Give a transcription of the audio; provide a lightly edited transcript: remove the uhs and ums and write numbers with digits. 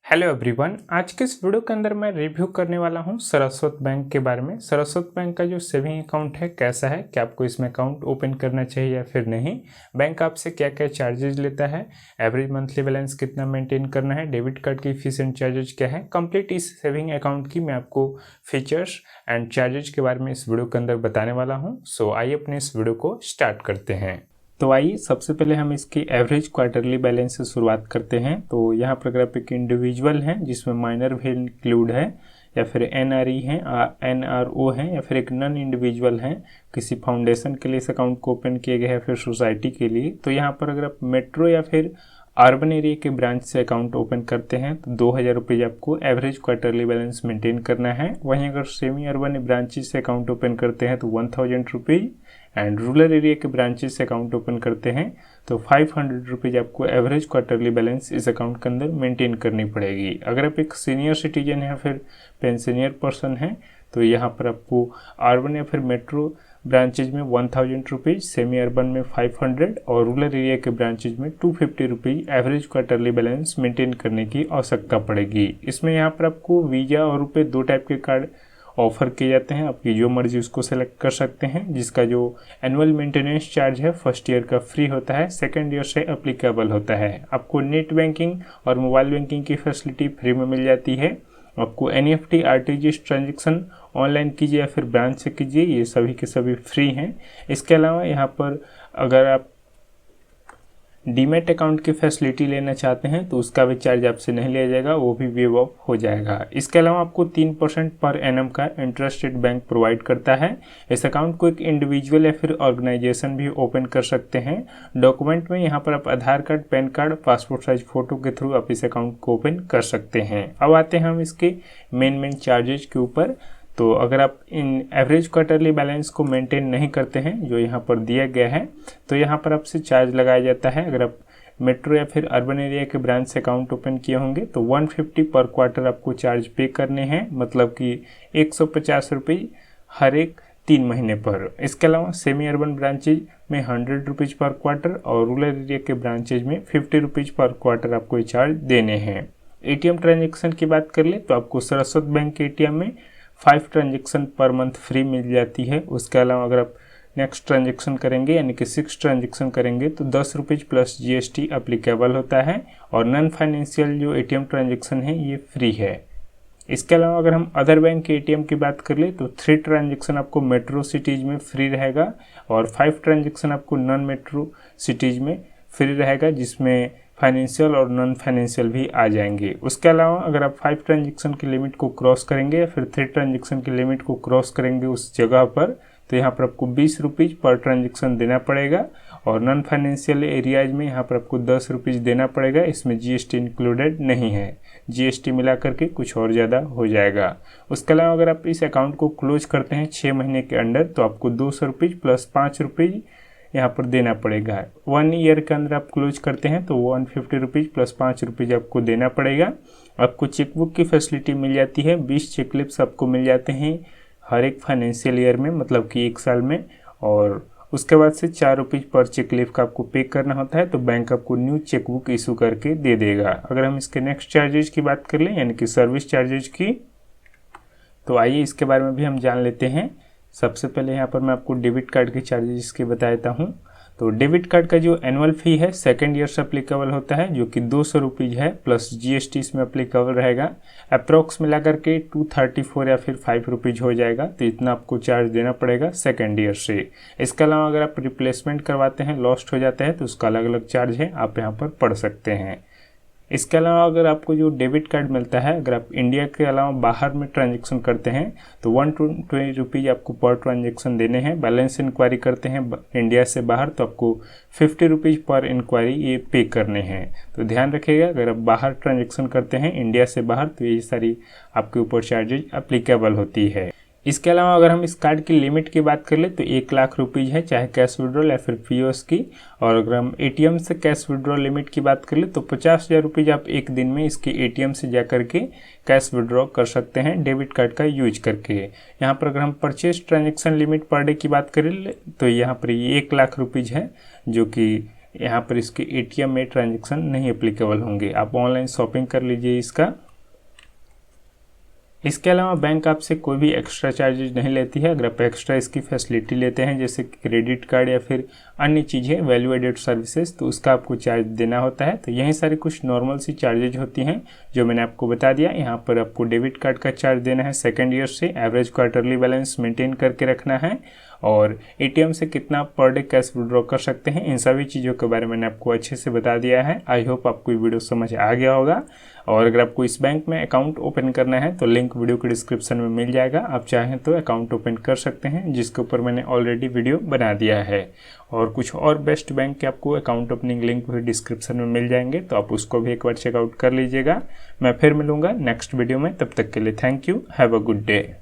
Hello everyone. आज के इस वीडियो के अंदर मैं रिव्यू करने वाला हूं सरस्वत बैंक के बारे में। सरस्वत बैंक का जो सेविंग अकाउंट है कैसा है, क्या आपको इसमें अकाउंट ओपन करना चाहिए या फिर नहीं, बैंक आपसे क्या क्या चार्जेज लेता है, एवरेज मंथली बैलेंस कितना मेंटेन करना है, डेबिट कार्ड की फीस एंड चार्जेज क्या है, कंप्लीट इस सेविंग अकाउंट की मैं आपको फीचर्स एंड चार्जेज के बारे में इस वीडियो के अंदर बताने वाला हूँ। सो आइए अपने इस वीडियो को स्टार्ट करते हैं। तो आइए सबसे पहले हम इसकी एवरेज क्वार्टरली बैलेंस से शुरुआत करते हैं। तो यहाँ पर अगर आप एक इंडिविजुअल हैं जिसमें माइनर भी इंक्लूड है या फिर एनआरई हैं, एनआरओ हैं या फिर एक नॉन इंडिविजुअल हैं, किसी फाउंडेशन के लिए इस अकाउंट को ओपन किए गए हैं फिर सोसाइटी के लिए, तो यहाँ पर अगर आप मेट्रो या फिर अर्बन एरिया के ब्रांच से अकाउंट ओपन करते हैं तो 2000 रुपये आपको एवरेज क्वार्टरली बैलेंस मेंटेन करना है। वहीं अगर सेमी अर्बन ब्रांचेस से अकाउंट ओपन करते हैं तो 1000 रुपीज़ एंड रूरल एरिया के ब्रांचेस से अकाउंट ओपन करते हैं तो 500 रुपीज़ आपको एवरेज क्वार्टरली बैलेंस इस अकाउंट के अंदर मेंटेन करनी पड़ेगी। अगर आप एक सीनियर सिटीजन या फिर पेंशनियर पर्सन हैं तो यहाँ पर आपको अर्बन या फिर मेट्रो ब्रांचेज में 1000 रुपीज़, सेमी अर्बन में 500 और रूरल एरिया के ब्रांचेज में 250 rupees average quarterly balance maintain करने की आवश्यकता पड़ेगी। इसमें यहाँ पर आपको वीज़ा और रुपए दो टाइप के कार्ड ऑफर किए जाते हैं, आपकी जो मर्जी उसको सेलेक्ट कर सकते हैं, जिसका जो एनुअल मेंटेनेंस चार्ज है फर्स्ट ईयर का फ्री होता है, सेकंड ईयर से अप्लीकेबल होता है। आपको नेट बैंकिंग और मोबाइल बैंकिंग की फैसिलिटी फ्री में मिल जाती है। आपको एनईएफटी आरटीजीएस ट्रांजेक्शन ऑनलाइन कीजिए या फिर ब्रांच से कीजिए, ये सभी के सभी फ्री हैं। इसके अलावा यहाँ पर अगर आप डीमेट अकाउंट की फैसिलिटी लेना चाहते हैं तो उसका भी चार्ज आपसे नहीं लिया जाएगा, वो भी वेव ऑफ हो जाएगा। इसके अलावा आपको 3% पर एनम का इंटरेस्ट रेट बैंक प्रोवाइड करता है। इस अकाउंट को एक इंडिविजुअल या फिर ऑर्गेनाइजेशन भी ओपन कर सकते हैं। डॉक्यूमेंट में यहाँ पर आप Aadhaar card, PAN card, passport size photo के थ्रू आप इस अकाउंट को ओपन कर सकते हैं। अब आते हैं हम इसके मेन चार्जेज के ऊपर। तो अगर आप इन एवरेज क्वार्टरली बैलेंस को मेंटेन नहीं करते हैं जो यहाँ पर दिया गया है तो यहाँ पर आपसे चार्ज लगाया जाता है। अगर आप मेट्रो या फिर अर्बन एरिया के ब्रांच से अकाउंट ओपन किए होंगे तो 150 पर क्वार्टर आपको चार्ज पे करने हैं, मतलब कि 150 रुपये हर एक 3 महीने पर। इसके अलावा सेमी अर्बन ब्रांचेज में 100 रुपीज़ पर क्वार्टर और रूरल एरिया के ब्रांचेज में 50 रुपीज़ पर क्वार्टर आपको चार्ज देने हैं। एटीएम ट्रांजेक्शन की बात कर ले तो आपको सरस्वत बैंक के एटीएम में 5 ट्रांजेक्शन पर मंथ फ्री मिल जाती है। उसके अलावा अगर आप नेक्स्ट ट्रांजेक्शन करेंगे यानी कि 6 ट्रांजेक्शन करेंगे तो 10 रुपीज़ प्लस जीएसटी अप्लीकेबल होता है और नॉन फाइनेंशियल जो एटीएम ट्रांजेक्शन है ये फ्री है। इसके अलावा अगर हम अदर बैंक के एटीएम की बात कर ले तो 3 ट्रांजेक्शन आपको मेट्रो सिटीज़ में फ्री रहेगा और 5 ट्रांजेक्शन आपको नॉन मेट्रो सिटीज़ में फ्री रहेगा, जिसमें फाइनेंशियल और नॉन फाइनेंशियल भी आ जाएंगे। उसके अलावा अगर आप 5 ट्रांजेक्शन की लिमिट को क्रॉस करेंगे या फिर 3 ट्रांजेक्शन की लिमिट को क्रॉस करेंगे उस जगह पर तो यहाँ पर आपको 20 रुपीज़ पर ट्रांजेक्शन देना पड़ेगा और नॉन फाइनेंशियल एरियाज में यहाँ पर आपको 10 रुपीज़ देना पड़ेगा। इसमें जीएसटी इंक्लूडेड नहीं है, जीएसटी मिला करके कुछ और ज़्यादा हो जाएगा। उसके अलावा अगर आप इस अकाउंट को क्लोज करते हैं 6 महीने के अंडर तो आपको 200 रुपीज़ प्लस 5 रुपीज़ यहाँ पर देना पड़ेगा। 1 ईयर के अंदर आप क्लोज करते हैं तो 150 रुपीज़ प्लस 5 रुपीज़ आपको देना पड़ेगा। आपको चेकबुक की फैसिलिटी मिल जाती है, 20 चेकलिप्स आपको मिल जाते हैं हर एक फाइनेंशियल ईयर में, मतलब कि 1 साल में, और उसके बाद से 4 रुपीज़ पर चेकलिप का आपको पे करना होता है तो बैंक आपको न्यू चेकबुक इशू करके दे देगा। अगर हम इसके नेक्स्ट चार्जेज की बात कर लें यानी कि सर्विस चार्जेज की, तो आइए इसके बारे में भी हम जान लेते हैं। सबसे पहले यहाँ पर मैं आपको डेबिट कार्ड के चार्जेस के बता देता हूँ। तो डेबिट कार्ड का जो एनुअल फ़ी है सेकंड ईयर से अप्लीकेबल होता है जो कि 200 रुपीज़ है, प्लस जीएसटी इसमें अप्लीकेबल रहेगा। अप्रॉक्स मिला करके 234 या फिर 5 रुपीज़ हो जाएगा, तो इतना आपको चार्ज देना पड़ेगा सेकंड ईयर से। इसके अलावा अगर आप रिप्लेसमेंट करवाते हैं, लॉस्ट हो जाता है तो उसका अलग अलग चार्ज है, आप यहाँ पर पढ़ सकते हैं। इसके अलावा अगर आपको जो डेबिट कार्ड मिलता है, अगर आप इंडिया के अलावा बाहर में ट्रांजेक्शन करते हैं तो 120 रुपीज़ आपको पर ट्रांजेक्शन देने हैं। बैलेंस इंक्वायरी करते हैं इंडिया से बाहर तो आपको 50 रुपीज़ पर इंक्वायरी ये पे करने हैं। तो ध्यान रखिएगा, अगर आप बाहर ट्रांजेक्शन करते हैं इंडिया से बाहर तो ये सारी आपके ऊपर चार्जेज अप्लीकेबल होती है। इसके अलावा अगर हम इस कार्ड की लिमिट की बात कर ले तो 1 लाख रुपीज़ है, चाहे कैश विड्रॉल या फिर पीओएस की। और अगर हम एटीएम से कैश विड्रॉल लिमिट की बात कर ले तो 50,000 रुपीज़ आप एक दिन में इसके एटीएम से जा करके कैश विड्रॉ कर सकते हैं डेबिट कार्ड का यूज करके। यहाँ पर अगर हम purchase transaction limit per day की बात करें तो यहाँ पर ये 1 लाख रुपीज़ है, जो कि यहाँ पर इसके एटीएम में ट्रांजैक्शन नहीं एप्लीकेबल होंगे। आप ऑनलाइन शॉपिंग कर लीजिए इसका। इसके अलावा बैंक आपसे कोई भी एक्स्ट्रा चार्जेज नहीं लेती है। अगर आप एक्स्ट्रा इसकी फैसिलिटी लेते हैं जैसे क्रेडिट कार्ड या फिर अन्य चीज़ें वैल्यू एडेड सर्विसेज, तो उसका आपको चार्ज देना होता है। तो यही सारी कुछ नॉर्मल सी चार्जेज होती हैं जो मैंने आपको बता दिया। यहाँ पर आपको डेबिट कार्ड का चार्ज देना है सेकेंड ईयर से, एवरेज क्वार्टरली बैलेंस मेंटेन करके रखना है, और एटीएम से कितना पर डे कैश विड्रॉ कर सकते हैं, इन सभी चीज़ों के बारे में मैंने आपको अच्छे से बता दिया है। आई होप आपको ये वीडियो समझ आ गया होगा। और अगर आपको इस बैंक में अकाउंट ओपन करना है तो लिंक वीडियो के डिस्क्रिप्शन में मिल जाएगा। आप चाहें तो अकाउंट ओपन कर सकते हैं, जिसके ऊपर मैंने ऑलरेडी वीडियो बना दिया है। और कुछ और बेस्ट बैंक के आपको अकाउंट ओपनिंग लिंक भी डिस्क्रिप्शन में मिल जाएंगे, तो आप उसको भी एक बार चेकआउट कर लीजिएगा। मैं फिर मिलूंगा नेक्स्ट वीडियो में, तब तक के लिए thank you, have a good day.